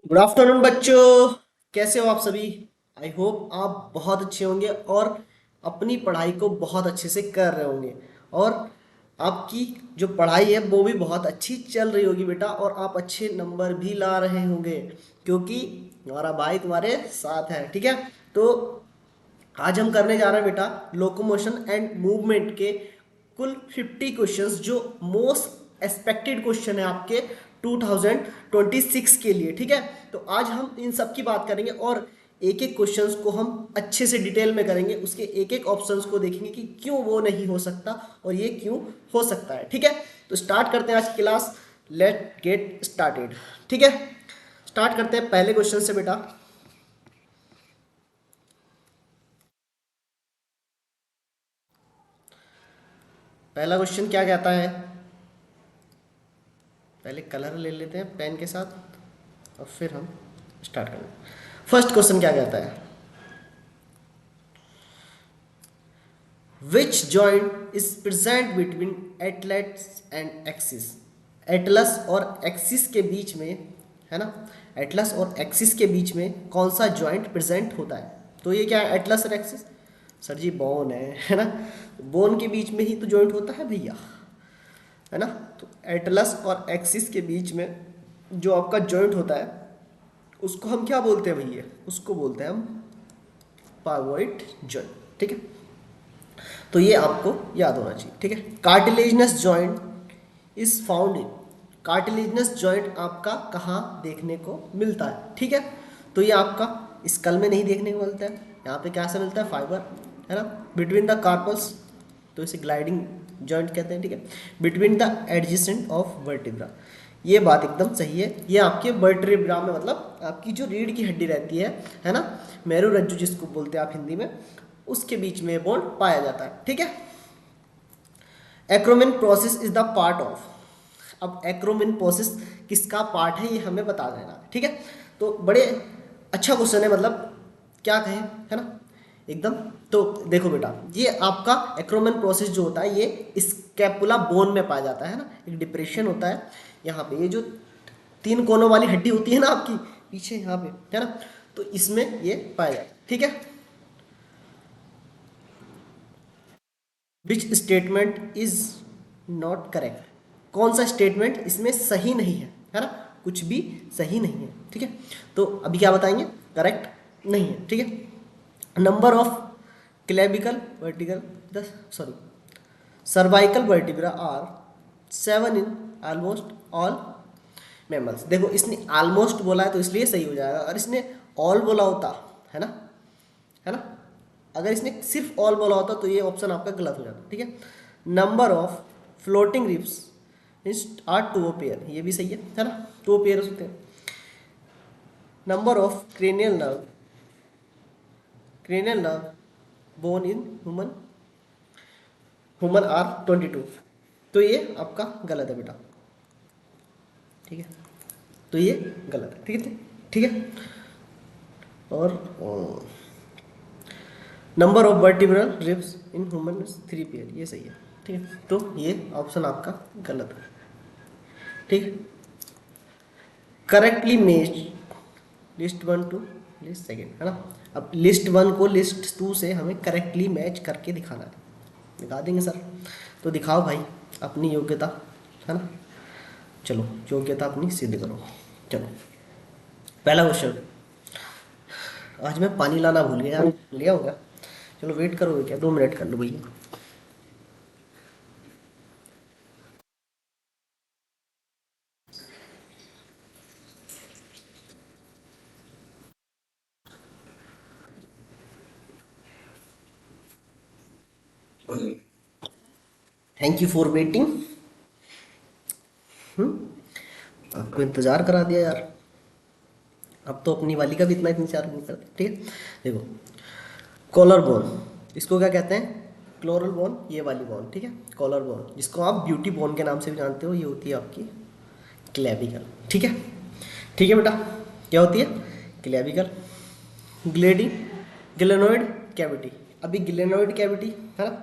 Good afternoon बच्चों। कैसे हो आप सभी? आई होप आप बहुत अच्छे होंगे और अपनी पढ़ाई को बहुत अच्छे से कर रहे होंगे। और आपकी जो पढ़ाई है वो भी बहुत अच्छी चल रही होगी बेटा, और आप अच्छे नंबर भी ला रहे होंगे क्योंकि हमारा भाई तुम्हारे साथ है। ठीक है, तो आज हम करने जा रहे हैं बेटा लोकोमोशन एंड मूवमेंट के कुल 50 क्वेश्चंस, जो मोस्ट एक्सपेक्टेड क्वेश्चन है आपके 2026 के लिए। ठीक है, तो आज हम इन सब की बात करेंगे और एक एक क्वेश्चंस को हम अच्छे से डिटेल में करेंगे, उसके एक एक ऑप्शंस को देखेंगे कि क्यों वो नहीं हो सकता और ये क्यों हो सकता है। ठीक है, तो स्टार्ट करते हैं आज की क्लास। Let get started. ठीक है, स्टार्ट करते हैं पहले क्वेश्चन से बेटा। पहला क्वेश्चन क्या कहता है? पहले कलर ले लेते हैं पेन के साथ और फिर हम स्टार्ट करेंगे। फर्स्ट क्वेश्चन क्या कहता है? Which joint is present between atlas and axis? Atlas और एक्सिस के बीच में, है ना, एटलस और एक्सिस के बीच में कौन सा जॉइंट प्रेजेंट होता है? तो ये क्या है एटलस और एक्सिस? सर जी बोन है ना। बोन के बीच में ही तो जॉइंट होता है भैया, है ना। तो एटलस और एक्सिस के बीच में जो आपका जॉइंट होता है उसको हम क्या बोलते हैं भैया? उसको बोलते हैं हम पाइवोइड जॉइंट। ठीक है, तो ये आपको याद होना चाहिए। ठीक है, cartilaginous joint is found in, cartilaginous joint आपका कहाँ देखने को मिलता है? ठीक है, तो ये आपका स्कल में नहीं देखने को मिलता है। यहाँ पे क्या से मिलता है? फाइबर, है ना, बिटवीन द कार्पल्स, तो इसे ग्लाइडिंग जॉइंट कहते हैं। ठीक है, between the adjacent of vertebra, ये बात एकदम सही है। ये आपके वर्टिब्रा में, मतलब आपकी जो रीढ़ की हड्डी रहती है ना, मेरू रज्जु जिसको बोलते हैं आप हिंदी में, उसके बीच में बॉन्ड पाया जाता है। ठीक है, acromion process is the part of, अब एक्रोमिन प्रोसेस किसका पार्ट है ये हमें बता देना। ठीक है, तो बड़े अच्छा क्वेश्चन है, मतलब क्या कहें, है ना, एकदम। तो देखो बेटा, ये आपका एक्रोमिन प्रोसेस जो होता है ये स्कैपुला बोन में पाया जाता है ना, एक डिप्रेशन होता है यहाँ पे, ये जो तीन कोनों वाली हड्डी होती है ना आपकी पीछे यहाँ पे, है ना, तो इसमें ये पाया जाता है। ठीक है, which statement is not correct, कौन सा स्टेटमेंट इसमें सही नहीं है ना, कुछ भी सही नहीं है। ठीक है, तो अभी क्या बताएंगे? करेक्ट नहीं है। ठीक है, number of clavicle vertical, the sorry cervical vertebra are 7 in almost all mammals. देखो इसने ऑलमोस्ट बोला है तो इसलिए सही हो जाएगा, और इसने ऑल बोला होता, है ना, है ना, अगर इसने सिर्फ ऑल बोला होता तो ये ऑप्शन आपका गलत हो जाता। ठीक है, number of floating ribs is are two pair, ये भी सही है ना, टू पेयर होते हैं। Number of cranial nerve bone in human human are 22, तो ये आपका गलत है बेटा। ठीक है, तो ये गलत है। ठीक है, ठीक है, और number of vertebral ribs in human 3 pair, ये सही है। ठीक है, तो ये ऑप्शन आपका गलत है। ठीक है, correctly match list one two list second, है ना। अब लिस्ट वन को लिस्ट टू से हमें करेक्टली मैच करके दिखाना है। दिखा देंगे सर, तो दिखाओ भाई अपनी योग्यता, है ना। चलो योग्यता अपनी सिद्ध करो। चलो पहला क्वेश्चन, आज मैं पानी लाना भूल गया यार, लिया होगा। चलो वेट करोगे क्या? 2 मिनट कर लो भैया। Thank you for waiting. आपको इंतज़ार करा दिया यार, अब तो अपनी वाली का भी इतना इंतजार नहीं करते। ठीक है, देखो कॉलर बोन, इसको क्या कहते हैं? क्लोरल बोन, ये वाली बोन। ठीक है, कॉलर बोन जिसको आप ब्यूटी बोन के नाम से भी जानते हो, ये होती है आपकी क्लेविकल। ठीक है, ठीक है बेटा, क्या होती है? क्लेविकल। ग्लेडी ग्लेनोइड कैविटी, अभी ग्लेनोइड कैविटी, है ना,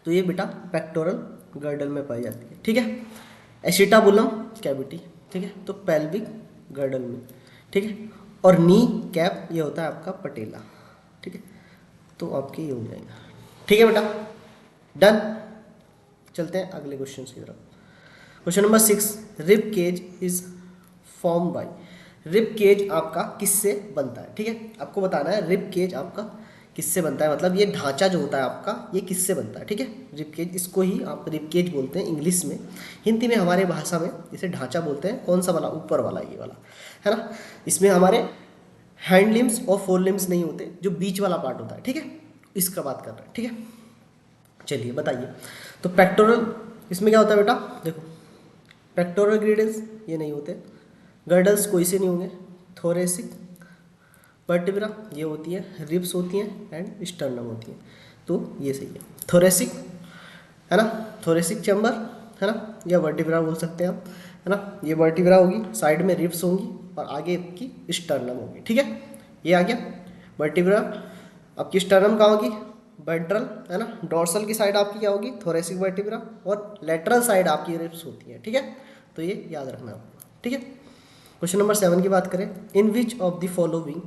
तो ये बेटा पेक्टोरल गर्डल में पाई जाती है। ठीक है, एसिटाबुलम कैविटी, ठीक है, तो पेल्विक गर्दन में, ठीक है। और नी कैप ये होता है आपका पटेला, ठीक है। तो आपके ये हो जाएगा, ठीक है बेटा, डन। चलते हैं अगले क्वेश्चन की तरफ। Question number 6, rib cage is form by. Rib cage आपका किससे बनता है, ठीक है। आपको बताना है रिब केज आपका किससे बनता है, मतलब ये ढांचा जो होता है आपका ये किससे बनता है, ठीक है। रिब केज, इसको ही आप रिब केज बोलते हैं इंग्लिश में। हिंदी में हमारे भाषा में इसे ढांचा बोलते हैं। कौन सा वाला, ऊपर वाला, ये वाला, है ना। इसमें हमारे हैंड लिम्स और फोर लिम्स नहीं होते, जो बीच वाला पार्ट होता है, ठीक है। इसका बात कर रहे हैं, ठीक है। चलिए बताइए। तो पेक्टोरल, इसमें क्या होता है बेटा, देखो पेक्टोरल ग्रिडल्स ये नहीं होते, गर्डल्स कोई से नहीं होंगे, थोरेसिक वर्टिब्रा ये होती है, रिब्स होती हैं एंड स्टर्नम होती है। तो ये सही है, थोरेसिक, है ना, थोरेसिक चैम्बर, है ना, या वर्टिब्रा बोल सकते हैं आप, है ना। ये वर्टिब्रा होगी, साइड में रिब्स होंगी और आगे आपकी स्टर्नम होगी, ठीक है। ये आ गया वर्टिब्रा। आपकी स्टर्नम कहाँ होगी, वेंट्रल, है ना। डोर्सल की साइड आपकी क्या होगी, थोरेसिक वर्टिब्रा, और लेटरल साइड आपकी रिब्स होती है, ठीक है। तो ये याद रखना आपको, ठीक है। क्वेश्चन नंबर 7 की बात करें, in which of the following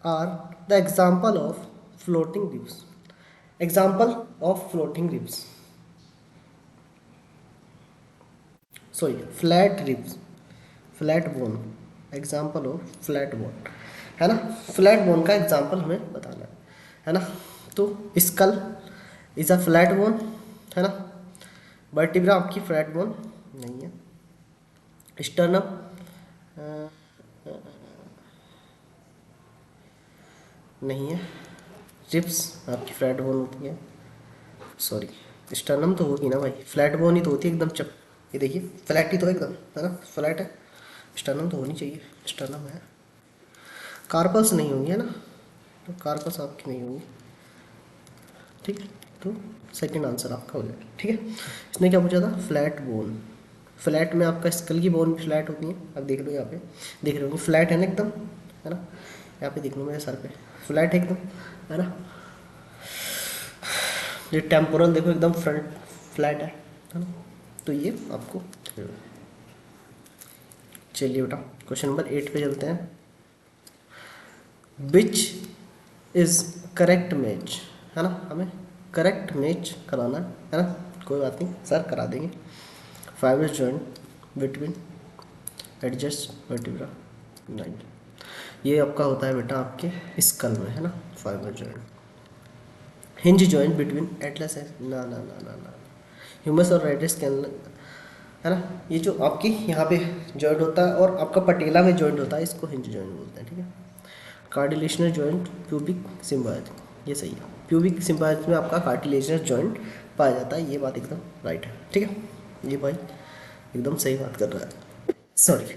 are the example of floating ribs. Example of floating ribs, sorry flat ribs, flat bone, example of flat bone, है ना। फ्लैट बोन का एग्जाम्पल हमें बताना है ना। तो skull is a flat bone, है ना। वर्टिब्रा आपकी फ्लैट बोन नहीं है। स्टर्नम नहीं है। रिब्स आपकी फ्लैट बोन होती है, सॉरी स्टर्नम तो होगी ना भाई, फ्लैट बोन ही तो होती है एकदम चप, ये देखिए फ्लैट ही तो एकदम, है ना, फ्लैट है। स्टर्नम तो होनी चाहिए, स्टर्नम है। कार्पल्स नहीं होंगी, है ना, तो कार्पल्स आपकी नहीं होंगी, ठीक है। तो सेकंड आंसर आपका हो जाएगा, ठीक है। इसने क्या पूछा था, फ्लैट बोन। फ्लैट में आपका स्कल की बोन भी फ्लैट होती है, अब देख लो यहाँ पे, देख रहे होंगे फ्लैट है ना एकदम, है ना। यहाँ पे देख लो मेरे सर पे फ्लैट है एकदम, है ना। ये टेम्पोरल देखो एकदम फ्रंट फ्लैट है ना। तो ये आपको, चलिए बेटा क्वेश्चन नंबर 8 पे चलते हैं। विच इज़ करेक्ट मैच, है ना, हमें करेक्ट मैच कराना है ना। कोई बात नहीं सर करा देंगे। Fibre joint between adjust vertebra nine, ये आपका होता है बेटा आपके स्कल में, है ना, fibre joint. Hinge joint between Atlas है ना ना ना ना ना, ह्यूमस और रेडिस के अंदर, है ना। ये जो आपकी यहाँ पे जॉइंट होता है और आपका पटेला में जॉइंट होता है, इसको हिंज जॉइंट बोलते हैं, ठीक है। कार्टिलेजनस जॉइंट प्यूबिक सिम्बायोट, ये सही है। प्यूबिक सिम्बायोट में आपका कार्टिलेजनस जॉइंट पाया जाता है, ये बात एकदम राइट है, ठीक है। ये भाई एकदम सही बात कर रहा है, सॉरी।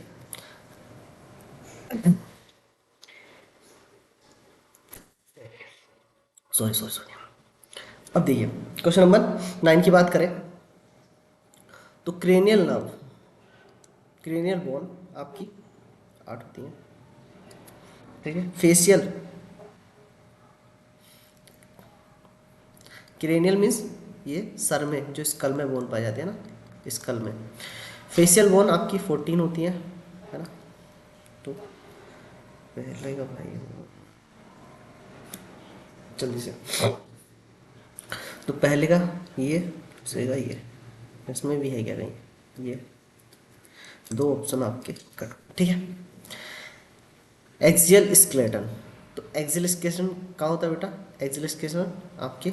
Sorry sorry sorry. अब देखिए क्वेश्चन नंबर 9 की बात करें तो क्रेनियल नर्व, क्रेनियल बोन आपकी 8 होती है, ठीक है। फेशियल, क्रेनियल मीन्स ये सर में जो स्कल में बोन पाई जाती है ना, स्कल में। फेशियल बोन आपकी 14 होती है ना। तो पहले का भाई जल्दी से, तो पहले का ये, दूसरे का ये, इसमें भी है क्या कहीं, ये दो ऑप्शन आपके कर, ठीक है। एक्सियल स्केलेटन, तो एक्सियल स्केलेटन कहाँ होता है बेटा, एक्सियल स्केलेटन आपके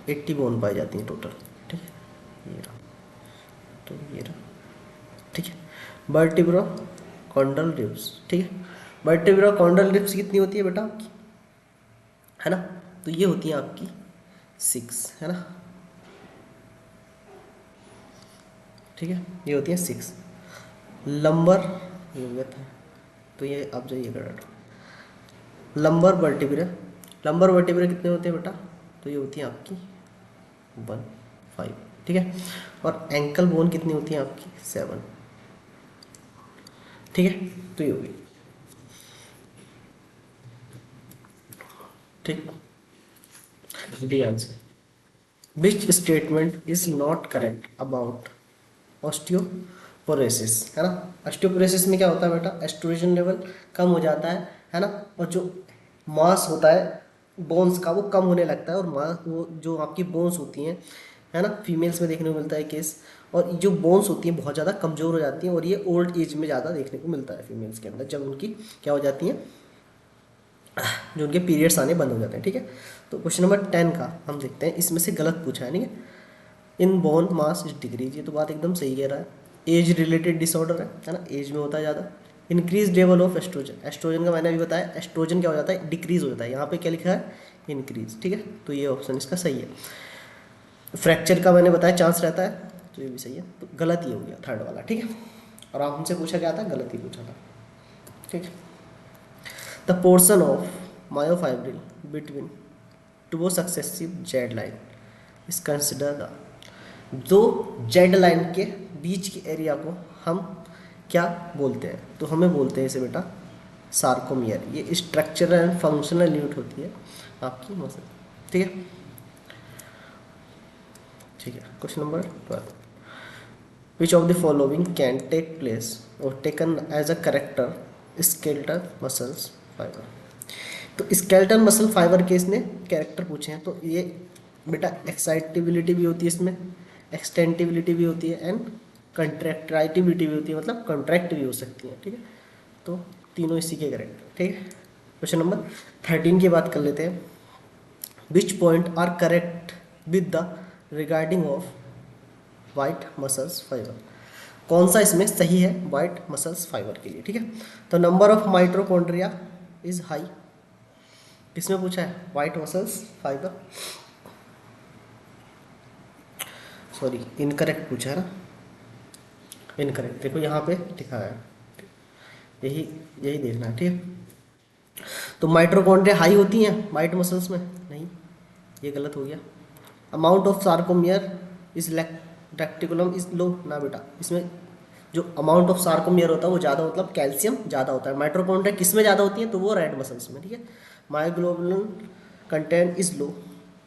80 बोन पाई जाती हैं टोटल, ठीक है। ये रहा, तो ये रहा, ठीक है। वर्टिब्रो कॉन्डल रिब्स, ठीक है। वर्टिब्रो कॉन्डल रिब्स कितनी होती है बेटा आपकी, है ना। तो ये होती है आपकी 6, है ना, ठीक है। ये होती है 6। लंबर ये विथ है, तो ये आप जाइए कर लंबर वर्टिब्रा, लंबर वर्टिब्रा कितने होते हैं बेटा, तो ये होती है आपकी 1 5, ठीक है। और एंकल बोन कितनी होती है आपकी 7, ठीक है। तो ये होगी, ठीक, D answer. Which statement is not correct about osteo osteoporosis, है ना। ऑस्टियोपोरोसिस में क्या होता है बेटा, एस्ट्रोजन लेवल कम हो जाता है ना, और जो मास होता है बोन्स का वो कम होने लगता है, और मास वो जो आपकी बोन्स होती हैं, है ना, फीमेल्स में देखने को मिलता है केस, और जो बोन्स होती हैं बहुत ज़्यादा कमज़ोर हो जाती हैं, और ये ओल्ड एज में ज़्यादा देखने को मिलता है फीमेल्स के अंदर, जब उनकी क्या हो जाती हैं, जो उनके पीरियड्स आने बंद हो जाते हैं, ठीक है। तो क्वेश्चन नंबर 10 का हम देखते हैं, इसमें से गलत पूछा है, ठीक है। In bone mass is decrease, ये तो बात एकदम सही कह रहा है। एज रिलेटेड डिसऑर्डर है ना, एज में होता है ज़्यादा। Increase level of estrogen, estrogen का मैंने अभी बताया, एस्ट्रोजन क्या हो जाता है, डिक्रीज हो जाता है, यहाँ पे क्या लिखा है, इंक्रीज, ठीक है। तो ये ऑप्शन इसका सही है। फ्रैक्चर का मैंने बताया चांस रहता है, तो ये भी सही है, तो गलत ही हो गया थर्ड वाला, ठीक है। और आप हमसे पूछा क्या था, गलत ही पूछा था, ठीक है। The portion of myofibril between two successive Z line is consider the, दो जेड लाइन के बीच के एरिया को हम क्या बोलते हैं, तो हमें बोलते हैं इसे बेटा सार्कोमियर। ये स्ट्रक्चरल एंड फंक्शनल यूनिट होती है आपकी मसल, ठीक है। ठीक है, question number 12, which of the following can take place और taken as a character skeletal muscles fiber. तो स्केलेटल मसल फाइबर के इसने कैरेक्टर पूछे हैं, तो ये बेटा एक्साइटेबिलिटी भी होती है इसमें, एक्सटेंटिबिलिटी भी होती है, एंड कंट्रैक्टाइटिविटी भी होती है, मतलब कंट्रैक्ट भी हो सकती है, ठीक है। तो तीनों इसी के करेक्टर, ठीक है। क्वेश्चन नंबर 13 की बात कर लेते हैं, which point are correct with the regarding of white muscles fibre, कौन सा इसमें सही है वाइट मसल्स फाइबर के लिए, ठीक है। तो number of mitochondria is high, किसमें पूछा है, white muscles fibre, sorry incorrect पूछा है ना, इनकरेक्ट, देखो यहाँ पे लिखा है, यही यही देखना है, ठीक है। तो माइट्रोकॉन्ड्रिया हाई होती हैं वाइट मसल्स में, नहीं, ये गलत हो गया। Amount of sarcomere is reticulum is low, ना बेटा, इसमें जो अमाउंट ऑफ सार्कोमियर होता है वो ज़्यादा, मतलब कैल्शियम ज़्यादा होता है। माइट्रोकॉन्ड्रिया किस में ज़्यादा होती है, तो वो रेड मसल्स में, ठीक है। मायोग्लोबुलिन कंटेंट इज लो,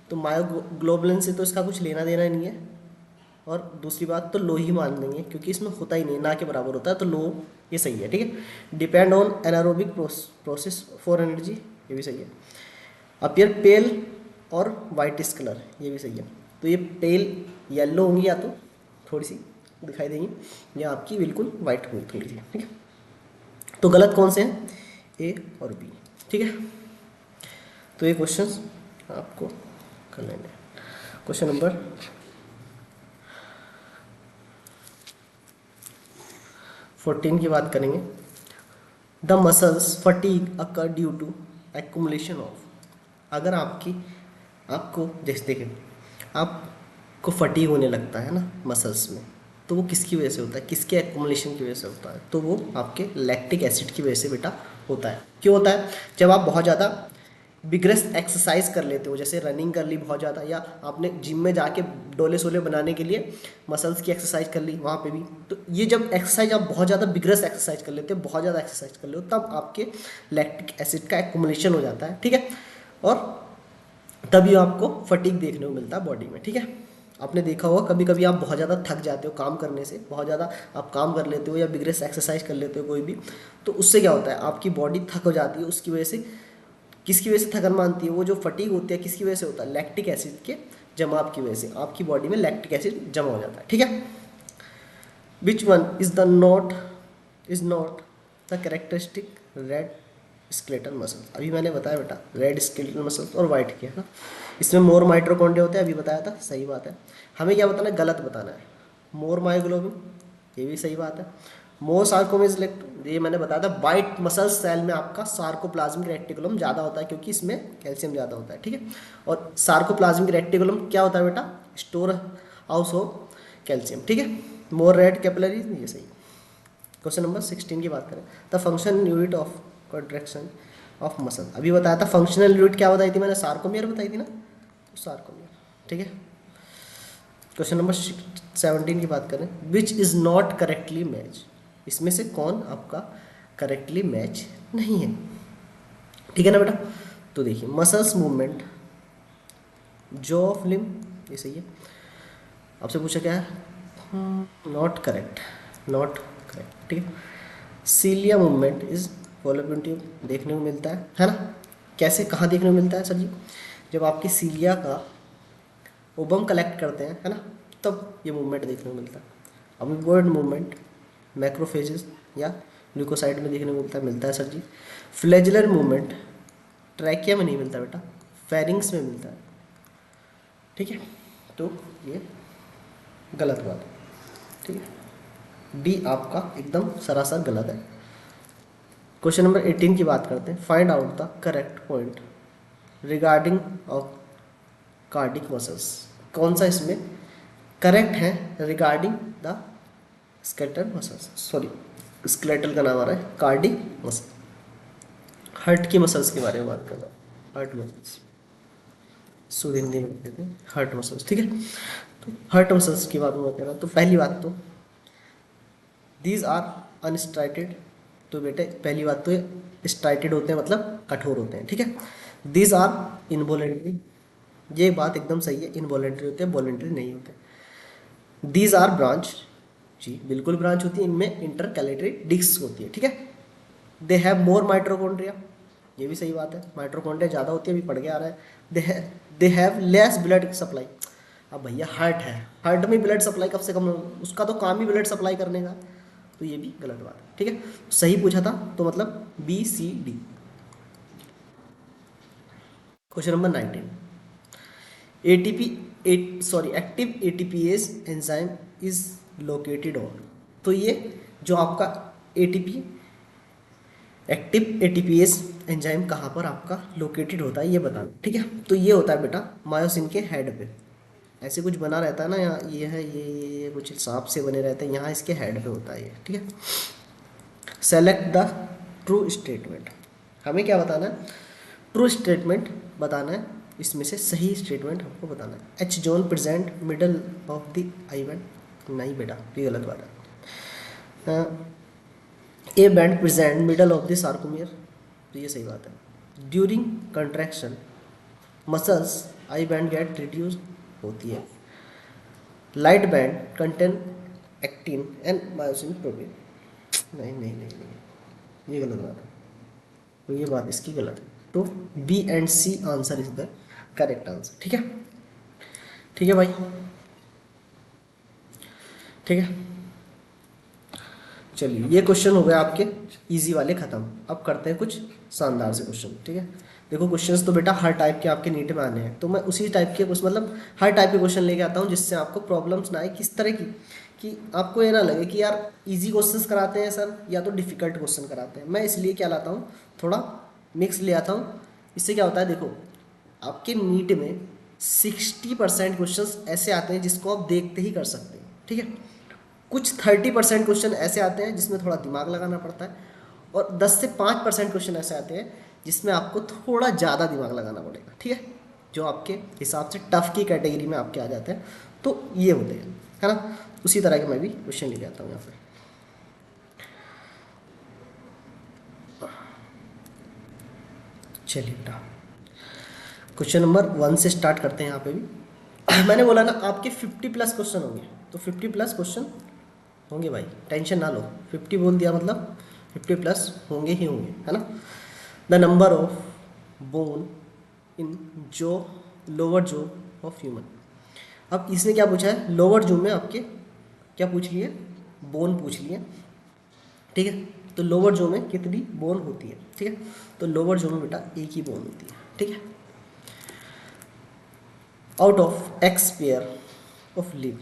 तो मायोग्लोबुलिन से तो इसका कुछ लेना देना नहीं है, और दूसरी बात तो लो ही मान लेंगे क्योंकि इसमें होता ही नहीं, ना के बराबर होता है, तो लो ये सही है, ठीक है। Depend on anaerobic process for energy, ये भी सही है। अपीयर पेल और वाइटिश कलर, ये भी सही है। तो ये पेल येलो होंगी या तो थोड़ी सी दिखाई देंगी, या आपकी बिल्कुल वाइट होगी थोड़ी सी, ठीक है। तो गलत कौन से हैं, ए और बी, ठीक है। तो ये क्वेश्चंस आपको कर लेंगे। क्वेश्चन नंबर 14 की बात करेंगे, the muscles fatigue occur due to accumulation of, अगर आपको जैसे देखें आपको फटीग होने लगता है ना मसल्स में, तो वो किसकी वजह से होता है, किसके एक्यूमुलेशन की वजह से होता है, तो वो आपके लैक्टिक एसिड की वजह से बेटा होता है। क्यों होता है, जब आप बहुत ज़्यादा बिगरस एक्सरसाइज कर लेते हो, जैसे रनिंग कर ली बहुत ज़्यादा, या आपने जिम में जाके डोले सोले बनाने के लिए मसल्स की एक्सरसाइज कर ली वहाँ पे भी, तो ये जब एक्सरसाइज आप बहुत ज़्यादा बिगरस एक्सरसाइज कर लेते हो, बहुत ज़्यादा एक्सरसाइज कर ले हो, तब आपके लैक्टिक एसिड का एक्यूमुलेशन हो जाता है, ठीक है। और तभी आपको फटीग देखने को मिलता है बॉडी में, ठीक है। आपने देखा होगा कभी कभी आप बहुत ज़्यादा थक जाते हो काम करने से, बहुत ज़्यादा आप काम कर लेते हो या बिगरस एक्सरसाइज कर लेते हो कोई भी, तो उससे क्या होता है आपकी बॉडी थक हो जाती है, उसकी वजह से, किसकी वजह से थकन मानती है, वो जो फटीग होती है किसकी वजह से होता है, लैक्टिक एसिड के जमाव की वजह से आपकी बॉडी में लैक्टिक एसिड जमा हो जाता है, ठीक है। Which one is not the characteristic red skeletal muscle, अभी मैंने बताया बेटा रेड स्केलेटल मसल और वाइट किया ना, इसमें मोर माइट्रोकॉन्ड्रिया होते हैं, अभी बताया था, सही बात है। हमें क्या बताना है, गलत बताना है, मोर मायोग्लोबिन, ये भी सही बात है। मोर सार्कोमेज, ये मैंने बताया था वाइट मसल सेल में आपका सार्कोप्लाज्मिक रेटिकुलम ज़्यादा होता है क्योंकि इसमें कैल्शियम ज़्यादा होता है, ठीक है। और सार्कोप्लाज्मिक रेटिकुलम क्या होता है बेटा, स्टोर हाउस ऑफ कैल्शियम, ठीक है। मोर रेड कैपिलरीज, ये सही। क्वेश्चन नंबर 16 की बात करें, the function unit of contraction of muscle, अभी बताया था फंक्शनल यूनिट क्या बताई थी मैंने, सार्कोमियर बताई थी ना, तो सार्कोमियर, ठीक है। क्वेश्चन नंबर 17 की बात करें, which is not correctly match, इसमें से कौन आपका करेक्टली मैच नहीं है, ठीक है ना बेटा। तो देखिए मसल्स मूवमेंट, जॉ ऑफ लिम, ये सही है। आपसे पूछा क्या है, नॉट करेक्ट, नॉट करेक्ट। ठीक है, सीलिया मूवमेंट इज फॉलोपियन ट्यूब देखने को मिलता है ना। कैसे, कहाँ देखने को मिलता है सर जी? जब आपकी सीलिया का ओबम कलेक्ट करते हैं, है ना, तब ये मूवमेंट देखने को मिलता है। अमीबॉइड मूवमेंट मैक्रोफेजेस या ल्यूकोसाइट में देखने को मिलता है सर जी। फ्लैजुलर मूवमेंट ट्रैकिया में नहीं मिलता बेटा, फेरिंग्स में मिलता है। ठीक है, तो ये गलत बात है। ठीक है, डी आपका एकदम सरासर गलत है। क्वेश्चन नंबर 18 की बात करते हैं। Find out the correct point regarding of cardiac muscles. कौन सा इसमें करेक्ट है regarding the skeletal muscles, sorry skeletal का नाम आ रहा है कार्डिक मसल, हार्ट की मसल्स के बारे में बात कर रहा हूँ। हार्ट मसल्स शुद्ध हिंदी में कहते हैं हार्ट मसल्स। ठीक है, तो हार्ट मसल्स की बात मैं कह रहा हूँ। तो पहली बात तो दीज आर अनस्ट्राइटेड। तो बेटे पहली बात तो स्ट्राइटेड होते हैं मतलब कठोर होते हैं। ठीक है, दीज आर इनवॉलेंट्री, ये बात एकदम सही है, इनवॉलेंट्री होते हैं, वॉलेंट्री नहीं होते। दीज आर ब्रांच, जी बिल्कुल ब्रांच होती है, इनमें इंटरकैलेटरी डिस्क होती है। ठीक है, दे हैव मोर माइट्रोकॉन्ड्रिया, ये भी सही बात है, माइट्रोकॉन्ड्रिया ज़्यादा होती है, अभी पढ़ के आ रहा है। They have less blood supply. अब भैया हार्ट है, हार्ट में ब्लड सप्लाई कब से कम, उसका तो काम ही ब्लड सप्लाई करने का, तो ये भी गलत बात है। ठीक है, सही पूछा था तो मतलब B C D. Question number 19, ATP sorry active ATPase enzyme is located on. तो ये जो आपका एटीपी एक्टिव एटीपीएस एंजाइम कहाँ पर आपका लोकेटेड होता है ये बताना। ठीक है, तो ये होता है बेटा मायोसिन के हेड पे, ऐसे कुछ बना रहता है ना, यहाँ ये है, ये कुछ सांप से बने रहते हैं, यहाँ इसके हेड पे होता है ये। ठीक है, सेलेक्ट द ट्रू स्टेटमेंट, हमें क्या बताना है? ट्रू स्टेटमेंट बताना है, इसमें से सही स्टेटमेंट हमको बताना है। H zone present middle of the I band, नहीं बेटा ये गलत बात है। A band present middle of the sarcomere, तो ये सही बात है। During contraction muscles I band get reduce होती है। Light band contain actin and myosin protein, नहीं नहीं नहीं नहीं ये गलत बात है, तो ये बात इसकी गलत है। तो B and C answer is the correct answer. ठीक है, ठीक है भाई, ठीक है। चलिए ये क्वेश्चन हो गए आपके इजी वाले ख़त्म। अब करते हैं कुछ शानदार से क्वेश्चन। ठीक है, देखो क्वेश्चंस तो बेटा हर टाइप के आपके नीट में आने हैं, तो मैं उसी टाइप के कुछ मतलब हर टाइप के क्वेश्चन लेके आता हूँ जिससे आपको प्रॉब्लम्स ना आए। किस तरह की कि आपको ये ना लगे कि यार इजी क्वेश्चंस कराते हैं सर या तो डिफ़िकल्ट क्वेश्चन कराते हैं। मैं इसलिए क्या लाता हूँ, थोड़ा मिक्स ले आता हूँ। इससे क्या होता है, देखो आपके नीट में 60% क्वेश्चन ऐसे आते हैं जिसको आप देखते ही कर सकते हैं। ठीक है, कुछ 30% क्वेश्चन ऐसे आते हैं जिसमें थोड़ा दिमाग लगाना पड़ता है, और 10 से 5% क्वेश्चन ऐसे आते हैं जिसमें आपको थोड़ा ज़्यादा दिमाग लगाना पड़ेगा। ठीक है, जो आपके हिसाब से टफ की कैटेगरी में आपके आ जाते हैं, तो ये होते हैं, है ना। उसी तरह के मैं भी क्वेश्चन लेके आता हूँ यहाँ पे। चलिए बेटा क्वेश्चन नंबर 1 से स्टार्ट करते हैं। यहाँ पे भी मैंने बोला ना आपके 50+ क्वेश्चन होंगे, तो 50+ क्वेश्चन होंगे भाई, टेंशन ना लो। 50 बोल दिया मतलब 50+ होंगे ही होंगे, है ना। द नंबर ऑफ बोन इन जो लोअर जो ऑफ ह्यूमन। अब इसने क्या पूछा है, लोअर जो में आपके क्या पूछ लिए, बोन पूछ लिए। ठीक है, तो लोअर जो में कितनी बोन होती है। ठीक है, तो लोअर जो में बेटा एक ही बोन होती है। ठीक है, out of X pair of live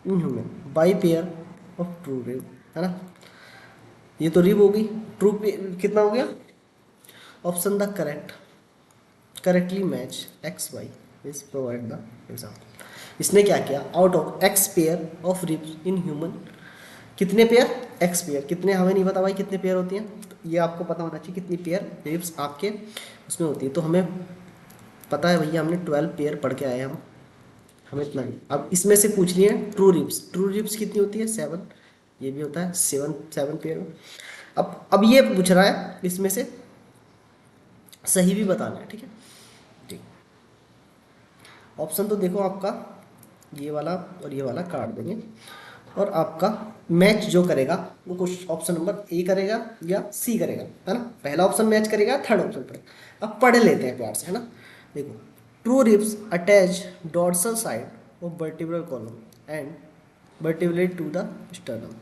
in human by pair of true rib, है ना। ये तो रिब होगी, ट्रू कितना हो गया, option the correctly match X Y is provide the example. इसने क्या किया, out of X pair of ribs in human, कितने पेयर, एक्स पेयर, कितने हमें नहीं पता भाई कितने पेयर होती हैं, तो ये आपको पता होना चाहिए कितनी पेयर रिब्स आपके उसमें होती है। तो हमें पता है भैया, हमने 12 पेयर पढ़ के आए हैं हम, हमें इतना ही। अब इसमें से पूछ लिए ट्रू रिब्स, ट्रू रिब्स कितनी होती है 7, ये भी होता है 7 पेयर। अब ये पूछ रहा है इसमें से सही भी बताना है। ठीक है, ठीक, ऑप्शन तो देखो आपका ये वाला और ये वाला काट देंगे, और आपका मैच जो करेगा वो कुछ ऑप्शन नंबर ए करेगा या सी करेगा, है ना। पहला ऑप्शन मैच करेगा, थर्ड ऑप्शन पढ़ेगा। अब पढ़ लेते हैं प्यार से, है ना। देखो, true ribs attach dorsal side of vertebral column and vertebral to the sternum.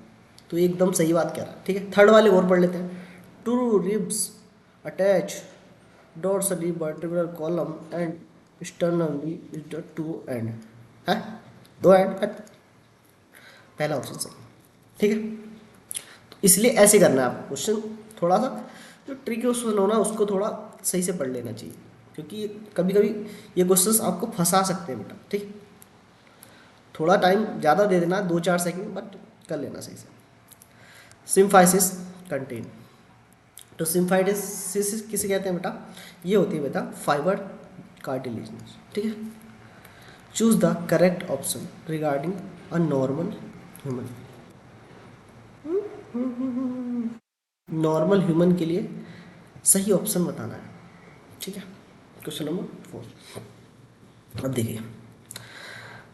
तो ये एकदम सही बात कह रहा है, ठीक है। थर्ड वाले और पढ़ लेते हैं। True ribs attach dorsally vertebral column and sternally is the two end, है दो एंड है। पहला ऑप्शन सही, ठीक है। तो इसलिए ऐसे करना है आपको क्वेश्चन, थोड़ा सा जो ट्रिक क्वेश्चन हो ना उसको थोड़ा सही से पढ़ लेना चाहिए, क्योंकि कभी कभी ये क्वेश्चंस आपको फंसा सकते हैं बेटा, ठीक है। थोड़ा टाइम ज़्यादा दे देना, 2-4 सेकंड, बट कर लेना सही से। सिम्फाइसिस कंटेन, तो सिम्फाइसिस किसे कहते हैं बेटा, ये होती है बेटा फाइबर कार्टिलेजिनस, ठीक है। Choose the correct option regarding a normal human. Normal human के लिए सही ऑप्शन बताना है, ठीक है। Question number 4। अब देखिए,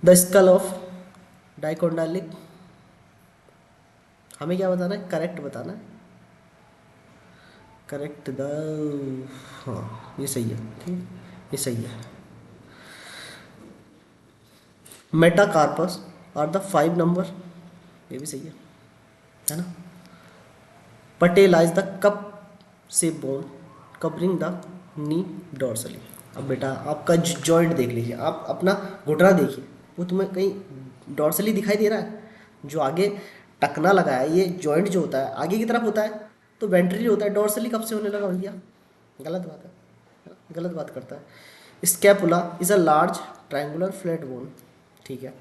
द स्कल ऑफ डाइकोंडालिक, हमें क्या बताना है, करेक्ट बताना है। करेक्ट द, हाँ ये सही है, ठीक है, ये सही है। मेटाकार्पस आर द 5 नंबर, ये भी सही है ना। पटेलाइज द कप से bone covering the knee dorsally. अब बेटा आपका जॉइंट देख लीजिए, आप अपना घुटना देखिए, वो तुम्हें कहीं डॉर्सली दिखाई दे रहा है? जो आगे टकना लगा है, ये जॉइंट जो होता है आगे की तरफ होता है, तो वेंट्रली होता है, डॉर्सली कब से होने लगा भैया? गलत बात है, गलत बात करता है। Scapula is a large triangular flat bone, ठीक है,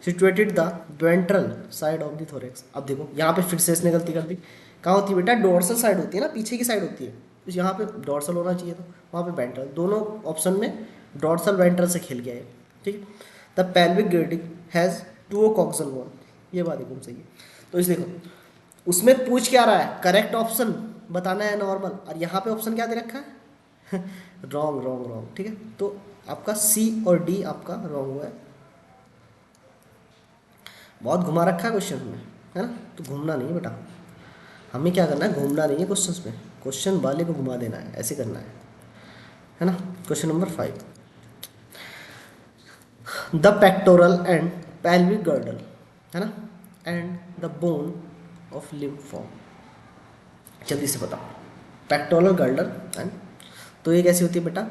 situated the ventral side of the thorax. अब देखो यहाँ पे फिर से इसने गलती कर दी। कहाँ होती है बेटा? डोर्सल साइड होती है ना, पीछे की साइड होती है। तो यहाँ पे डोर्सल होना चाहिए था, वहाँ पे वेंट्रल। दोनों ऑप्शन में डोर्सल वेंट्रल से खेल गया है, ठीक है। द पेल्विक गिर्डिंग हैज़ 2 कॉक्सल बोन, ये बात एकदम सही है। तो इस देखो, उसमें पूछ क्या रहा है, करेक्ट ऑप्शन बताना है नॉर्मल, और यहाँ पे ऑप्शन क्या दे रखा है रॉन्ग रॉन्ग रॉन्ग, ठीक है। तो आपका सी और डी आपका रॉन्ग हुआ है। बहुत घुमा रखा है क्वेश्चन में, है ना। तो घूमना नहीं है बेटा, हमें क्या करना है, घूमना नहीं है क्वेश्चंस में, क्वेश्चन वाले को घुमा देना है, ऐसे करना है ना। Question number 5, the pectoral and pelvic girdle, है ना, and the bone of lymph form. जल्दी से बताओ, पेक्टोरल गर्डल एंड, तो ये कैसी होती है बेटा?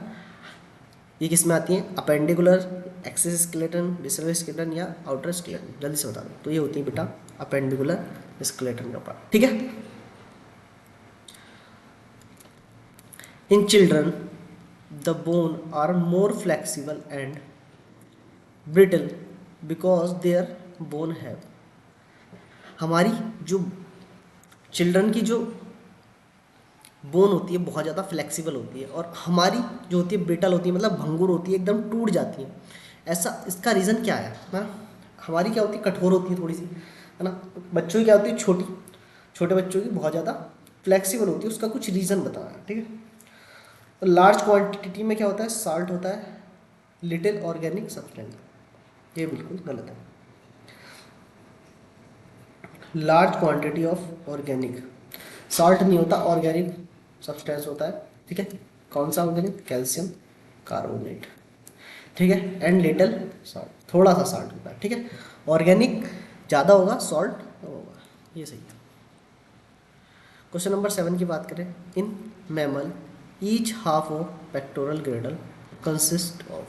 ये किस में आती है? Appendicular, axis skeleton, distal skeleton या आउटर स्केलेटन? जल्दी से बता दो। तो ये होती है बेटा अपेंडिकुलर स्केलेटन का पार्ट, ठीक है। In children the bone are more flexible and brittle because their bone have, हमारी जो चिल्ड्रन की जो बोन होती है बहुत ज़्यादा फ्लेक्सिबल होती है, और हमारी जो होती है ब्रिटल होती है, मतलब भंगुर होती है, एकदम टूट जाती है। ऐसा इसका रीज़न क्या है ना? हमारी क्या होती है, कठोर होती है थोड़ी सी, है ना। बच्चों की क्या होती है, छोटी, छोटे बच्चों की बहुत ज़्यादा फ्लेक्सिबल होती है। उसका कुछ रीज़न बताना है, ठीक है। तो लार्ज क्वांटिटी में क्या होता है, साल्ट होता है, लिटिल ऑर्गेनिक सब्सटेंस, ये बिल्कुल गलत है। Large quantity of organic, salt नहीं होता, ऑर्गेनिक सब्सटेंस होता है, ठीक है। कौन सा ऑर्गेनिक? कैल्शियम कार्बोनेट, ठीक है। एंड लिटिल सॉल्ट, थोड़ा सा सॉल्ट होता है, ठीक है। ऑर्गेनिक ज़्यादा होगा, सॉल्ट होगा, ये सही है। क्वेश्चन नंबर 7 की बात करें, in mammal each half of pectoral girdle consist of,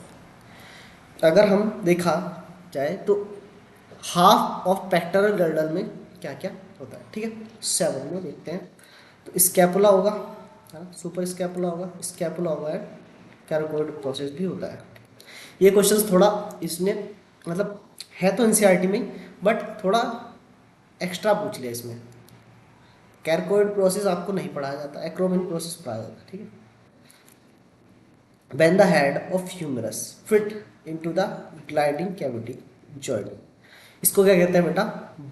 अगर हम देखा जाए तो हाफ ऑफ पेक्टोरल ग्रेडल में क्या क्या होता है, ठीक है। 7 में देखते हैं, तो स्कैपुला होगा, है ना, सुपर स्कैपुला होगा, स्कैपुला होगा, एंड कैरोकोइड प्रोसेस भी होता है। ये क्वेश्चंस थोड़ा इसने मतलब है तो एनसीईआरटी में, बट थोड़ा एक्स्ट्रा पूछ लिया इसमें। कैरोकोइड प्रोसेस आपको नहीं पढ़ाया जाता, एक्रोमिन प्रोसेस पढ़ाया जाता है, ठीक है। When the head of humerus fit into the gliding cavity joint, इसको क्या कहते हैं बेटा?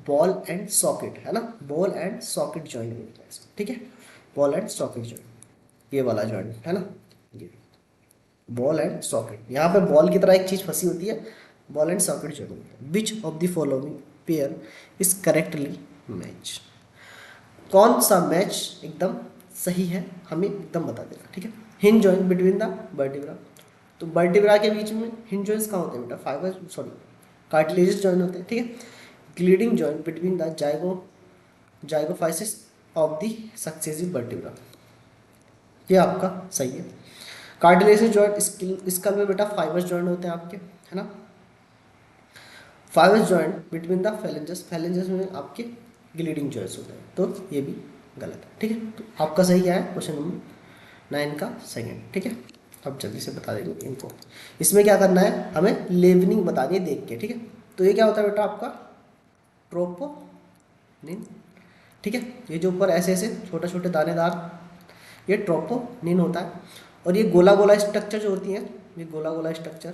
बॉल एंड सॉकेट, है ना, बॉल एंड सॉकेट जॉइंट बोलते हैं इसको, ठीक है। बॉल एंड सॉकेट जॉइंट, ये वाला जॉइंट है ना, ये बॉल एंड सॉकेट। यहाँ पे बॉल की तरह एक चीज फंसी होती है, ball and socket joint. Which of the following pair is correctly match. कौन सा मैच एकदम सही है हमें एकदम बता देना, ठीक है। Hinge joint between the vertebra, तो वर्टिब्रा के बीच में हिंज जॉइंट्स कहाँ होते हैं बेटा, फाइबर सॉरी कार्टिलेजेस जॉइंट होते हैं, ठीक है। Gliding joint between the zygapophysis of the successive vertebra, ये आपका सही है। कार्टिलेजेस जॉइंट स्कल में बेटा फाइबर्स जॉइंट होते हैं आपके, है ना। Fibres joint between the phalanges में आपके ग्लीडिंग जॉइंट्स होते हैं, तो ये भी गलत है, ठीक है। तो आपका सही क्या है, क्वेश्चन नंबर 9 का सेकंड, ठीक है। अब जल्दी से बता देंगे इनको। इसमें क्या करना है, हमें लेवनिंग बतानी है देख के, ठीक है। तो ये क्या होता है बेटा आपका ट्रोपोनिन, ठीक है। ये जो ऊपर ऐसे ऐसे छोटे छोटे दानेदार, ये ट्रोपोनिन होता है। और ये गोला गोला स्ट्रक्चर जो होती है, ये गोला गोला स्ट्रक्चर,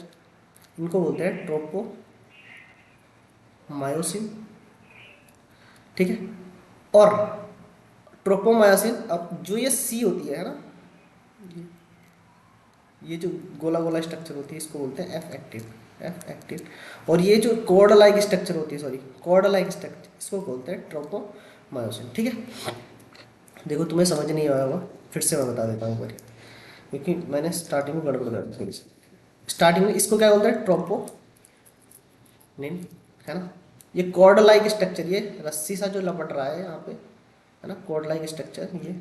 इनको बोलते हैं ट्रोपोमायोसिन, ठीक है। और ट्रोपोमायोसिन, अब जो ये सी होती है ना, ये जो गोला गोला स्ट्रक्चर होती है इसको बोलते हैं एफ एक्टिव, एफ एक्टिव। और ये जो कॉर्ड लाइक स्ट्रक्चर होती है, सॉरी कॉर्ड लाइक स्ट्रक्चर, इसको बोलते हैं ट्रोपोमायोसिन, ठीक है। देखो तुम्हें समझ नहीं आया होगा, फिर से मैं बता देता हूँ पर, क्योंकि मैंने स्टार्टिंग में गड़बड़ कर दी थोड़ी सी। स्टार्टिंग में इसको क्या बोलते हैं ट्रोपोनिन, है ना। ये कॉर्ड लाइक स्ट्रक्चर, ये रस्सी सा जो लपट रहा है यहाँ पे, है ना, कॉर्ड लाइक स्ट्रक्चर, ये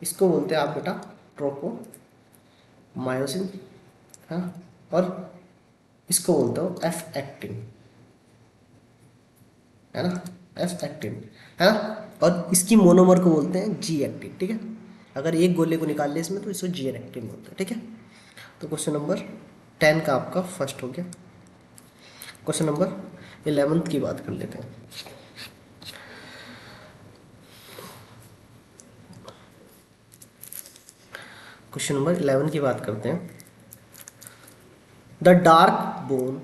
इसको बोलते हैं आप बेटा ट्रोपोमायोसिन, है ना। और इसको बोलते हो एफ एक्टिन, है ना, एफ एक्टिन, है ना। और इसकी मोनोमर को बोलते हैं जी एक्टिन, ठीक है। अगर एक गोले को निकाल ले इसमें तो इसको जी एक्टिन बोलते हैं, ठीक है। तो क्वेश्चन नंबर 10 का आपका फर्स्ट हो गया। क्वेश्चन नंबर 11 की बात कर लेते हैं। क्वेश्चन नंबर 11 की बात करते हैं। The dark bone,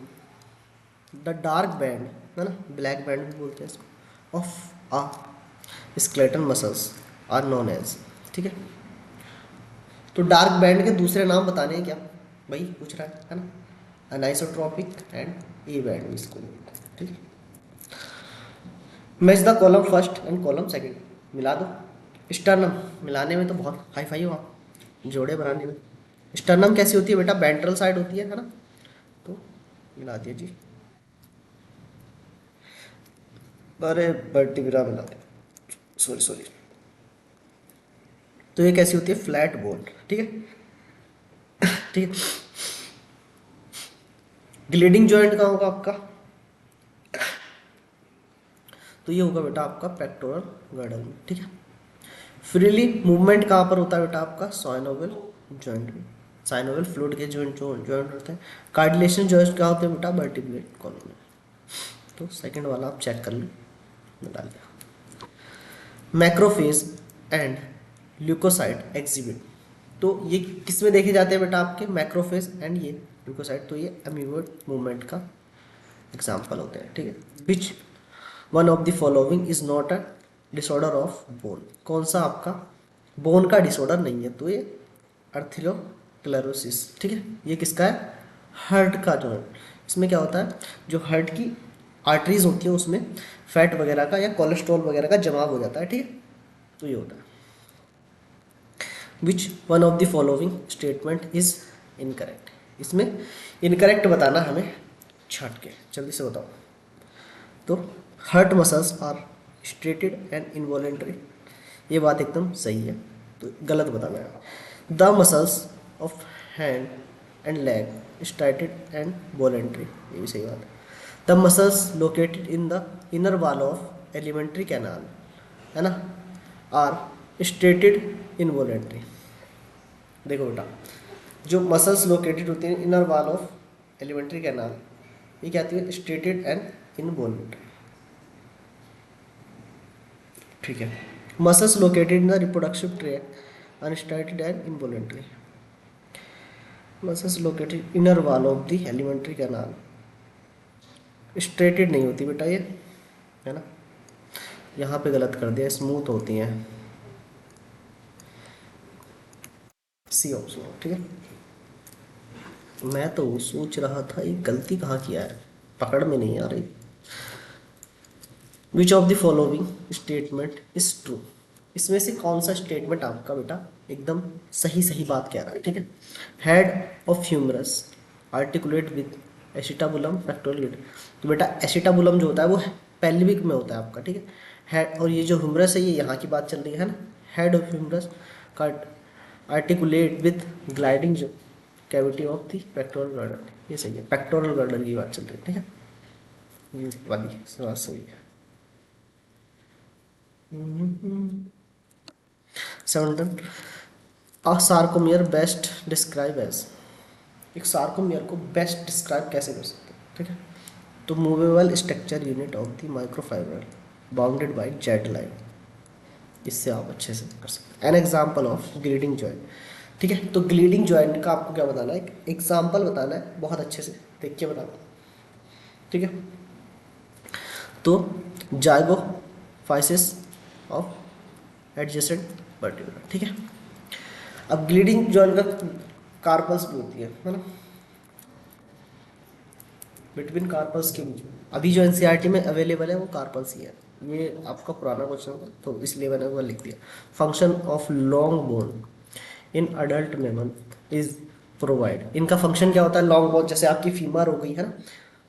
the dark band, है ना, ब्लैक बैंड भी बोलते हैं इसको, of a skeletal muscles are known as, ठीक है। तो डार्क बैंड के दूसरे नाम बताने हैं क्या, भाई पूछ रहा है ना। अनाइसोट्रॉपिक एंड ए बैंड भी इसको बोलते हैं, ठीक है। Match the column first and column second, मिला दो। स्टर्नम मिलाने में तो बहुत हाई फाई हो आप, जोड़े बनाने में। स्टर्नम कैसी होती है बेटा, वेंट्रल साइड होती है ना। तो मिला दिया जी, अरे वर्टिब्रा मिला दिया, सॉरी सॉरी। तो ये कैसी होती है, फ्लैट बोन, ठीक है, ठीक है। ग्लीडिंग जॉइंट कहाँ होगा आपका, तो ये होगा बेटा आपका पेक्टोरल गर्डल में, ठीक है। फ्रीली मूवमेंट कहाँ पर होता है बेटा आपका, साइनोवियल जॉइंट में, साइनोवियल फ्लूइड के जॉइंट होते हैं। कार्डिलेशन जॉइंट कहाँ होते हैं बेटा, वर्टिब्रेट कॉलम में। तो सेकंड वाला आप चेक कर लो, डाल दिया। मैक्रोफेज एंड ल्यूकोसाइट एग्जिबिट, तो ये किस में देखे जाते हैं बेटा आपके, मैक्रोफेज एंड ये ल्यूकोसाइट, तो ये अमीबोइड मूवमेंट का एग्जाम्पल होते हैं, ठीक है। Which one of the following is not a disorder of bone, कौन सा आपका बोन का डिसऑर्डर नहीं है, तो ये अर्थेरोस्क्लेरोसिस, ठीक है। ये किसका है, हार्ट का जॉइंट। इसमें क्या होता है, जो हार्ट की आर्टरीज होती है उसमें फैट वगैरह का या कोलेस्ट्रॉल वगैरह का जमाव हो जाता है, ठीक है। तो ये होता है। Which one of the following statement is incorrect, इसमें इनकरेक्ट बताना हमें छाट के, जल्दी से बताओ। तो heart muscles are striated and involuntary, ये बात एकदम सही है, तो गलत बताना है। The muscles of hand and leg striated and voluntary, ये भी सही बात है। The muscles located in the inner wall of alimentary canal, है ना, आर स्ट्रेटेड इनवॉलेंट्री। देखो बेटा, जो मसल्स लोकेटेड होती हैं inner wall of alimentary canal, ये क्या आती है, स्ट्रेटेड एंड इनवॉलेंट्री, ठीक है। Muscles located in the reproductive tract unstriated and involuntary, muscles located inner wall of the alimentary canal, striated नहीं होती बेटा ये, है ना, यहाँ पे गलत कर दिया, स्मूथ होती हैं, सी ऑप्शन, ठीक है। मैं तो सोच रहा था ये गलती कहाँ किया है, पकड़ में नहीं आ रही। विच of the following statement is true, इसमें से कौन सा स्टेटमेंट आपका बेटा एकदम सही सही बात कह रहा है, ठीक है। Head of humerus articulate with acetabulum pectoral, तो बेटा एसिटाबुलम जो होता है वो पेल्विक में होता है आपका, ठीक है। हेड, और ये जो ह्यूमरस है ये यहाँ की बात चल रही है ना। हेड ऑफ ह्यूमरस का आर्टिकुलेट विद ग्लाइडिंग जो cavity of the pectoral girder, ये सही है, पेक्टोरल गर्डर की बात चल रही है, ठीक है। ये वाली बात सही है। 7 अ सार्कोमियर बेस्ट डिस्क्राइब एज, एक सार्कोमियर को बेस्ट डिस्क्राइब कैसे कर सकते हैं, ठीक है। तो movable structure unit of the microfibre bounded by Z line, इससे आप अच्छे से कर सकते हैं। एन एग्जाम्पल ऑफ ग्लीडिंग जॉइंट, ठीक है। तो ग्लीडिंग जॉइंट का आपको क्या बताना है, एक एग्जाम्पल बताना है, बहुत अच्छे से देख के बताना, ठीक है। तो zygote physis of adjacent vertebra, ठीक है। अब ग्लीडिंग जॉइंट का कार्पल्स भी होती है ना, बिटवीन कार्पल्स के बीच में। अभी जो एनसीईआरटी में अवेलेबल है वो कार्पल्स ही है, ये आपका पुराना क्वेश्चन था तो इसलिए मैंने वो लिख दिया। Function of long bone in adult mammal is provide, इनका फंक्शन क्या होता है, लॉन्ग बोन जैसे आपकी फीमर हो गई है ना,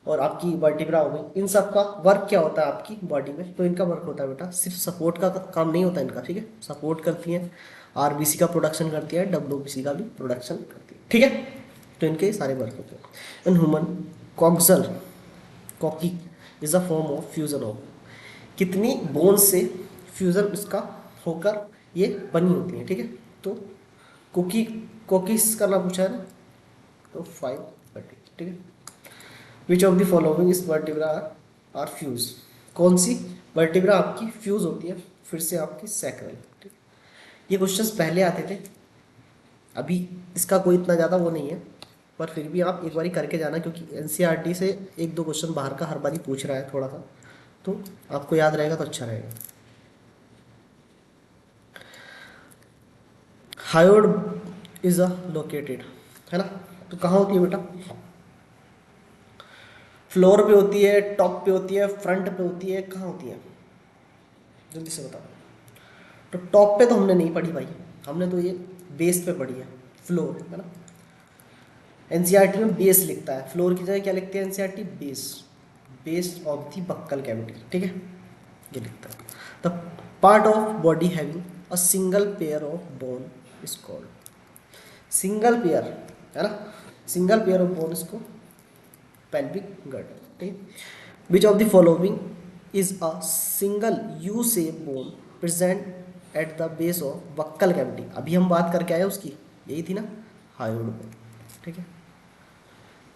और आपकी वर्टिब्रा हो गई, इन सब का वर्क क्या होता है आपकी बॉडी में, तो इनका वर्क होता है बेटा सिर्फ सपोर्ट का काम नहीं होता इनका, ठीक है। सपोर्ट करती है, आरबीसी का प्रोडक्शन करती है, डब्ल्यूबीसी का भी प्रोडक्शन करती है, ठीक है। तो इनके सारे वर्क होते हैं। In human coxal cocky is a form of fusion of, कितनी बोन से फ्यूजन इसका होकर ये बनी होती है, ठीक है। तो कुकी कोकिस करना पूछा है ना, तो 5 वर्टिब्रा, ठीक है। विच ऑफ द फॉलोइंग इस वर्टिब्रा आर फ्यूज, कौन सी वर्टिब्रा आपकी फ्यूज होती है, फिर से आपकी सैक्रल, ठीक। ये क्वेश्चंस पहले आते थे, अभी इसका कोई इतना ज़्यादा वो नहीं है, पर फिर भी आप एक बारी करके जाना, क्योंकि एनसीईआरटी से एक दो क्वेश्चन बाहर का हर बारी पूछ रहा है थोड़ा सा, तो आपको याद रहेगा तो अच्छा रहेगा। हायोड इज अ लोकेटेड, है ना, तो कहाँ होती है बेटा, फ्लोर पे होती है, टॉप पे होती है, फ्रंट पे होती है, कहाँ होती है, जल्दी से बताओ। तो टॉप पे तो हमने नहीं पढ़ी भाई, हमने तो ये बेस पे पढ़ी है, फ्लोर, है ना। एनसीईआरटी में बेस लिखता है, फ्लोर की जगह क्या लिखते हैं NCERT, base, base of the buccal cavity, ठीक है, ये लिखता है। The part of body having a single pair of bone is called, single pair, है ना, सिंगल पेयर ऑफ बोन इसको पेल्विक गर्डर, ठीक है। Which of the following is a single U shape bone present at the base of buccal cavity, अभी हम बात करके आए उसकी, यही थी ना, हायोड बोन, ठीक है।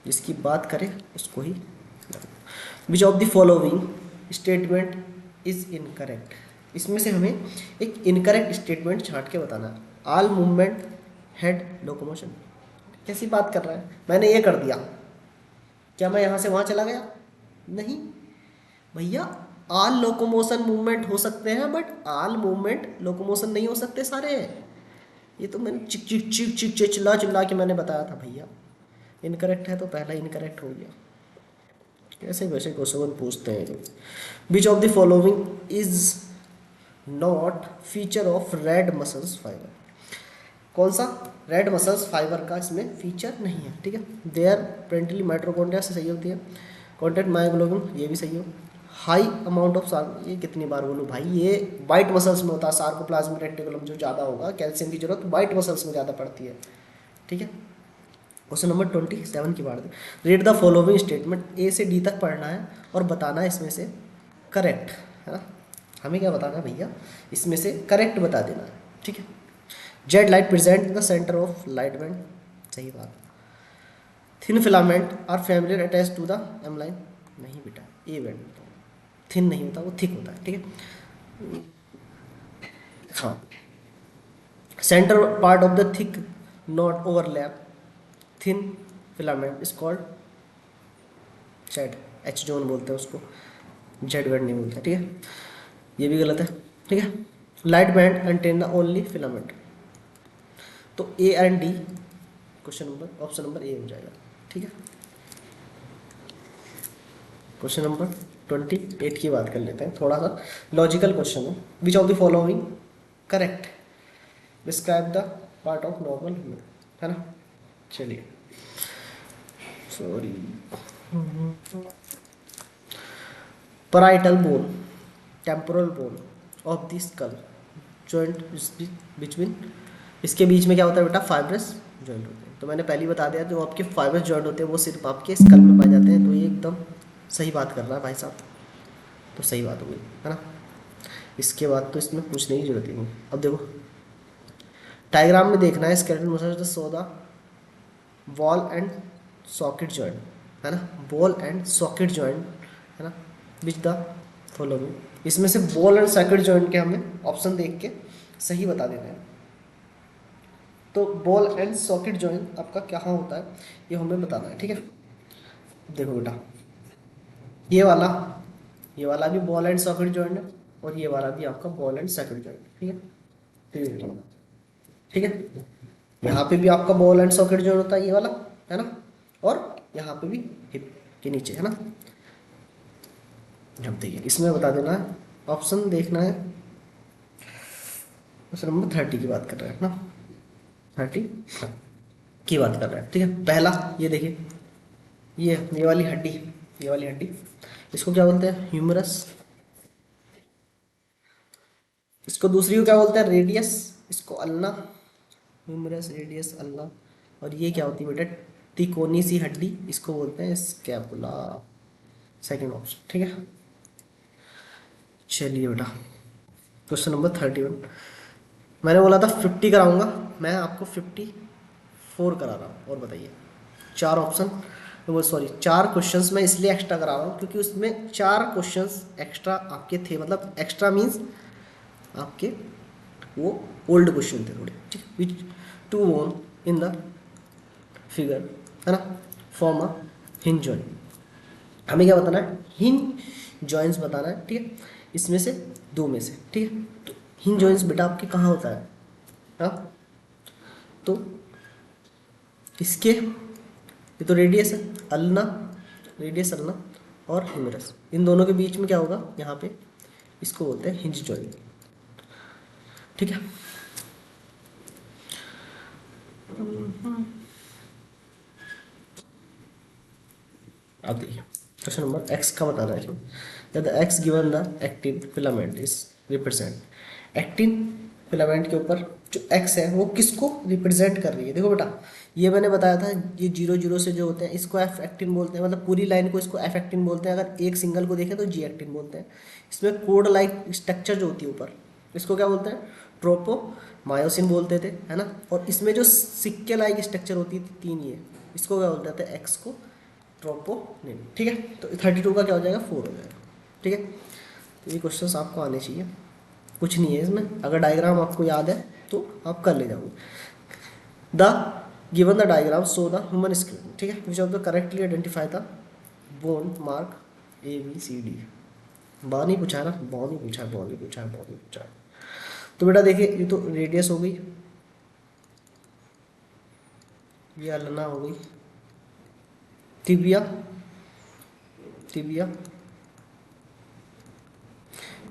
जिसकी बात करें उसको ही। Which of the following statement is incorrect, इसमें से हमें एक इनकरेक्ट स्टेटमेंट छांट के बताना है। ऑल मूवमेंट हेड लोकोमोशन, कैसी बात कर रहा है, मैंने ये कर दिया, क्या मैं यहाँ से वहाँ चला गया, नहीं भैया, ऑल लोकोमोशन मूवमेंट हो सकते हैं बट ऑल मूवमेंट लोकोमोशन नहीं हो सकते सारे, ये तो मैंने चिक चिक चिक चिक चिक चिल्ला चिल्ला के मैंने बताया था भैया। इनकरेक्ट है तो पहला इनकरेक्ट हो गया, ऐसे वैसे क्वेश्चन पूछते हैं। विच of the following is not feature of red muscles fibre, कौन सा रेड मसल्स फाइबर का इसमें फीचर नहीं है, ठीक है। देयर प्रेंटली माइट्रोकॉन्ड्रिया से सही होती है, कॉन्टेक्ट मायोग्लोबिन ये भी सही हो, हाई अमाउंट ऑफ सार्को, ये कितनी बार बोलूँ भाई, ये वाइट मसल्स में होता है, सार्कोप्लाज्मिक रेटिकुलम जो ज़्यादा होगा, कैल्शियम की जरूरत वाइट मसल्स में ज़्यादा पड़ती है, ठीक है। क्वेश्चन नंबर 27 की बात है, रीड द फॉलोइंग स्टेटमेंट, ए से डी तक पढ़ना है और बताना है इसमें से करेक्ट, है ना, हमें क्या बताना है भैया, इसमें से करेक्ट बता देना है, ठीक है। Z light present the centre of light band, सही बात। Thin filament are familiar attach to the M line, नहीं बेटा, ए बैंड थिन नहीं होता, वो थिक होता है, ठीक है। हाँ, centre part of the thick not overlap thin filament is called Z, H zone बोलते हैं उसको, जेड बैंड नहीं बोलते, ठीक है, ये भी गलत है, ठीक है। Light band contain the only filament, तो A and D question number option number A हो जाएगा, ठीक है। क्वेश्चन नंबर 28 की बात कर लेते हैं, थोड़ा सा लॉजिकल क्वेश्चन है। Which of the following correct, describe the part of normal human, है ना। चलिए, sorry, parietal bone, temporal bone of the skull, joint between, इसके बीच में क्या होता है बेटा, फाइब्रस जॉइंट होते हैं। तो मैंने पहले ही बता दिया, जो आपके फाइब्रस जॉइंट होते हैं वो सिर्फ आपके स्कल में पाए जाते हैं। तो ये एकदम सही बात कर रहा है भाई साहब, तो सही बात हो गई, है ना। इसके बाद तो इसमें पूछने की जरूरत ही नहीं। अब देखो डायग्राम में देखना है, skeletal muscles so the ball and socket joint, है ना, बॉल एंड सॉकेट जॉइंट, है ना, विच द फॉलोइंग, इसमें से बॉल एंड सॉकेट जॉइंट के हमें ऑप्शन देख के सही बता देना है। तो बॉल एंड सॉकेट जॉइंट आपका कहाँ होता है ये हमें बताना है, ठीक है। देखो बेटा, ये वाला, ये वाला भी बॉल एंड सॉकेट जॉइंट है, और ये वाला भी आपका बॉल एंड सॉकेट जॉइंट है, ठीक है, ठीक है। यहाँ पे भी आपका बॉल एंड सॉकेट जॉइंट होता है, ये वाला, है ना, और यहाँ पे भी हिप के नीचे, है ना। जब देखिए इसमें बता देना है, ऑप्शन देखना है, क्वेश्चन नंबर 30 की बात कर रहे हैं ना, 30 की बात कर रहे हैं, ठीक है। पहला ये देखिए, ये वाली हड्डी, ये वाली हड्डी, इसको क्या बोलते हैं, ह्यूमरस। इसको दूसरी को क्या बोलते हैं, रेडियस, इसको अल्ना, ह्यूमरस, रेडियस, अल्ना। और ये क्या होती है बेटा, तिकोनी सी हड्डी, इसको बोलते हैं स्कैपुला, सेकंड ऑप्शन, ठीक है। चलिए बेटा, क्वेश्चन नंबर 31, मैंने बोला था 50 कराऊंगा, मैं आपको 54 करा रहा हूँ। और बताइए, चार ऑप्शन, सॉरी 4 क्वेश्चंस मैं इसलिए एक्स्ट्रा करा रहा हूँ क्योंकि उसमें 4 क्वेश्चंस एक्स्ट्रा आपके थे, मतलब एक्स्ट्रा मीन्स आपके वो ओल्ड क्वेश्चन थे थोड़े, ठीक है। Which two bone in the figure, है ना, फॉर्म अ हिंज जॉइंट, हमें क्या बताना है, हिंज जॉइंट्स बताना है, ठीक है। इसमें से 2 में से, ठीक है। तो हिंज जॉइंट्स बेटा आपके कहाँ होता है, हाँ, तो इसके, ये तो रेडियस है, अल्ना, रेडियस अल्ना और ह्यूमरस, इन दोनों के बीच में क्या होगा, यहाँ पे इसको बोलते हैं हिंज जॉइंट, ठीक है। अब देखिए क्वेश्चन नंबर एक्स का बताना है, the x given the actin filament is represent, actin filament के ऊपर जो एक्स है वो किसको रिप्रेजेंट कर रही है। देखो बेटा, ये मैंने बताया था, ये 0 0 से जो होते हैं इसको एफ एक्टिन बोलते हैं, मतलब पूरी लाइन को इसको एफ एक्टिन बोलते हैं, अगर एक सिंगल को देखें तो जी एक्टिन बोलते हैं। इसमें कोड लाइक स्ट्रक्चर जो होती है ऊपर, इसको क्या बोलते हैं, ट्रोपोमायोसिन बोलते थे, है ना। और इसमें जो सिक्के लाइक स्ट्रक्चर होती थी 3, ये इसको क्या बोलते थे, एक्स को ट्रोपोनिन, ठीक है। तो 32 का क्या हो जाएगा, 4 हो जाएगा, ठीक है। तो ये क्वेश्चंस आपको आने चाहिए, कुछ नहीं है इसमें, अगर डायग्राम आपको याद है तो आप कर ले जाओगे। The given the diagram so the human skeleton, ठीक है, which of the correctly identify the bone mark ABCD। Bone ही पूछा है ना, बॉन ही पूछा है, बॉन ही पूछा है, बॉन ही पूछा है। तो बेटा देखिए, ये तो रेडियस हो गई, ये अल्ना हो गई, तिबिया, तिबिया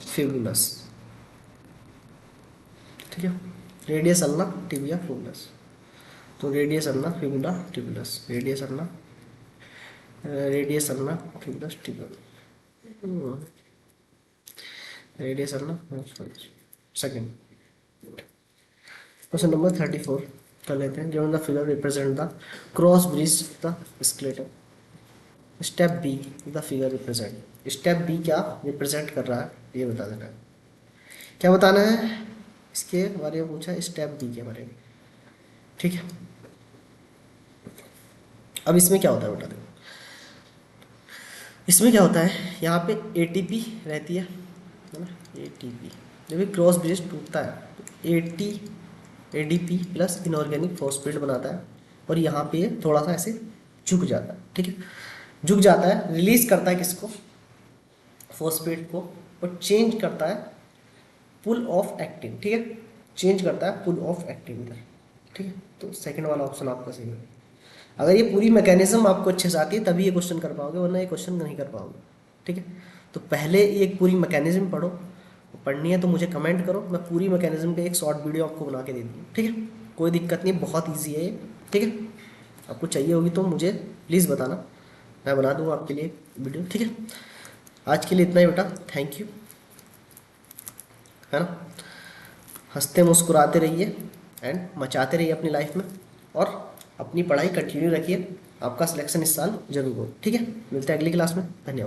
फिबुलस, ठीक है, रेडियस अल्ना, टिबिया फिबुलस। तो radius ulna, fibula, tibulus, radius ulna, radius ulna, fibulas, tibulus, radius ulna, second. Question number 34 कर लेते हैं, given the figure represent the cross bridge the skeleton, step B the figure represent, step B क्या represent कर रहा है ये बता देना है, क्या बताना है, इसके बारे में पूछा, स्टेप बी के बारे में, ठीक है। अब इसमें क्या होता है बता दो, इसमें क्या होता है, यहाँ पे ATP रहती है ना, ATP जब भी क्रॉस ब्रिज टूटता है तो ADP प्लस इनऑर्गेनिक फॉस्फेट बनाता है, और यहाँ पे थोड़ा सा ऐसे झुक जाता है, ठीक है, झुक जाता है, रिलीज करता है किसको, फॉस्फेट को, और चेंज करता है पुल ऑफ एक्टिन, ठीक है, चेंज करता है पुल ऑफ एक्टिन इधर, ठीक है। तो सेकंड वाला ऑप्शन आपका सही है। अगर ये पूरी मैकेनिज्म आपको अच्छे से आती है तभी ये क्वेश्चन कर पाओगे, वरना ये क्वेश्चन नहीं कर पाओगे, ठीक है। तो पहले ये एक पूरी मैकेनिज्म पढ़ो, पढ़नी है तो मुझे कमेंट करो, मैं पूरी मैकेनिज्म पे एक शॉर्ट वीडियो आपको बना के दे दूँ, ठीक है। कोई दिक्कत नहीं, बहुत ईजी है ये, ठीक है। आपको चाहिए होगी तो मुझे प्लीज़ बताना, मैं बना दूँगा आपके लिए वीडियो, ठीक है। आज के लिए इतना ही बेटा, थैंक यू, है ना। हंसते मुस्कुराते रहिए एंड मचाते रहिए अपनी लाइफ में, और अपनी पढ़ाई कंटिन्यू रखिए, आपका सिलेक्शन इस साल जरूर हो, ठीक है। मिलते हैं अगली क्लास में, धन्यवाद।